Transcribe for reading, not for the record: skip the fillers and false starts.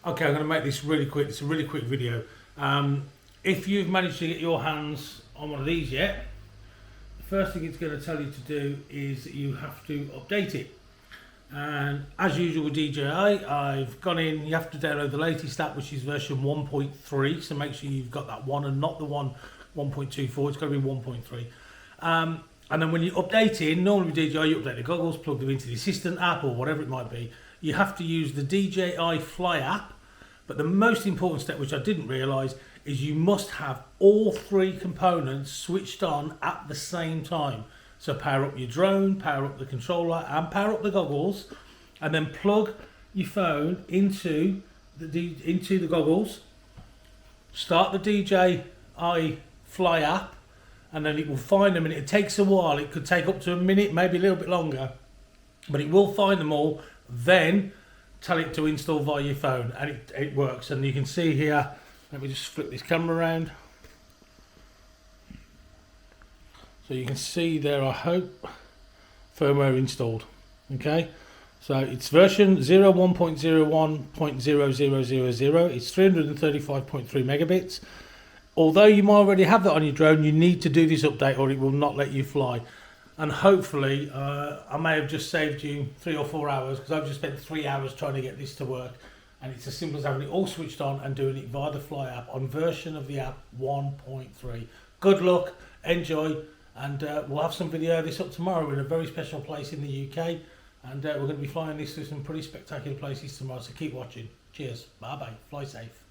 Okay, I'm going to make this really quick. It's a really quick video. If you've managed to get your hands on one of these yet, the first thing it's going to tell you to do is that you have to update it. And as usual with DJI, I've gone in, you have to download the latest app, which is version 1.3, so make sure you've got that one and not the 1.24, it's got to be 1.3. And then when you update it, normally with DJI you update the goggles, plug them into the assistant app or whatever it might be. You have to use the DJI Fly app, but the most important step, which I didn't realise, is you must have all three components switched on at the same time. So power up your drone, power up the controller and power up the goggles, and then plug your phone into the goggles, start the DJI Fly app, and then it will find them, and it takes a while. It could take up to a minute, maybe a little bit longer, but it will find them all. Then tell it to install via your phone, and it works. And you can see here, let me just flip this camera around so you can see there, I hope, firmware installed. Okay, so it's version 01.01.0000. it's 335.3 megabits. Although you might already have that on your drone, you need to do this update or it will not let you fly. And hopefully I may have just saved you 3 or 4 hours, because I've just spent 3 hours trying to get this to work, and it's as simple as having it all switched on and doing it via the Fly app on version of the app 1.3. Good luck, enjoy, and we'll have some video of this up tomorrow in a very special place in the UK, and we're going to be flying this to some pretty spectacular places tomorrow, so keep watching. Cheers, bye bye, fly safe.